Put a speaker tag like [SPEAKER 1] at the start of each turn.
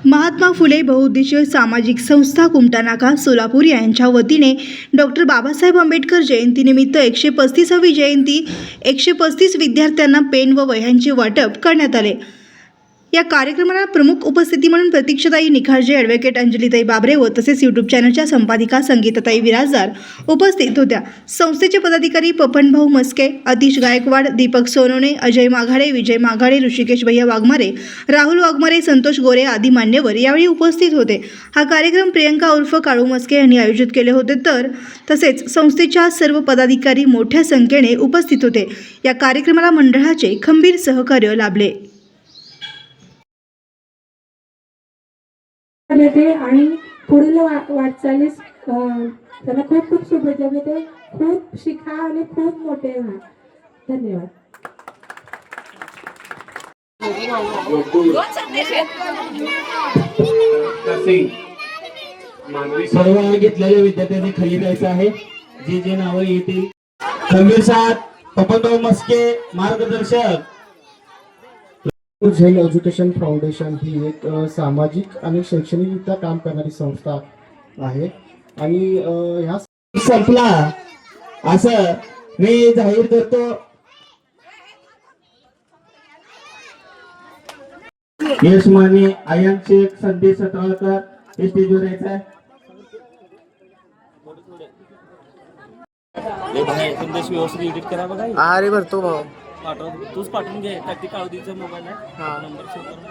[SPEAKER 1] महात्मा फुले बहुउद्देशीय सामाजिक संस्था कुमटा नाका सोलापूर यांच्या वतीने डॉक्टर बाबासाहेब आंबेडकर जयंतीनिमित्त 135वी जयंती 135 विद्यार्थ्यांना पेन व वह्यांचे वाटप करण्यात आले। या कार्यक्रमाला प्रमुख उपस्थिती म्हणून प्रतीक्षाताई निखारजे, ॲडव्होकेट अंजलीताई बाबरे व तसेच यूट्यूब चॅनलच्या संपादिका संगीताताई विराजदार उपस्थित होत्या। संस्थेचे पदाधिकारी पपनभाऊ मस्के, आतिश गायकवाड, दीपक सोनवणे, अजय माघारे, विजय माघारे, ऋषिकेश भैया वाघमारे, राहुल वाघमारे, संतोष गोरे आदी मान्यवर यावेळी उपस्थित होते। हा कार्यक्रम प्रियंका उर्फ काळू मस्के यांनी आयोजित केले होते, तसेच संस्थेच्या सर्व पदाधिकारी मोठ्या संख्येने उपस्थित होते। या कार्यक्रमाला मंडळाचे खंबीर सहकार्य लाभले।
[SPEAKER 2] आणि पुढील वाटचालीस त्यांना खूप खूप शुभेच्छा देते। खूप शिका आणि खूप मोठे व्हा। धन्यवाद।
[SPEAKER 3] सर्व घेतलेल्या विद्यार्थ्यांनी खाली जायचं आहे। जे नाव येतील खंबीर साथ, पपनभाऊ मस्के मार्गदर्शक।
[SPEAKER 4] झेल एज्युकेशन फाउंडेशन ही एक सामाजिक आणि शैक्षणिकरित्या काम करणारी संस्था आहे आणि ह्या
[SPEAKER 3] संपला असं मी जाहीर करतो। यशमानी आयन शेख, संदेश सतवाळकर हे स्टेजवर यायचं आहे।
[SPEAKER 5] संदेश व्यवस्थित एडिट करा बघा।
[SPEAKER 4] अरे भरतो भाऊ
[SPEAKER 5] पाठव, तूच पाठवून घे। त्या काळूदीचा मोबाईल आहे, नंबर सेव्ह करून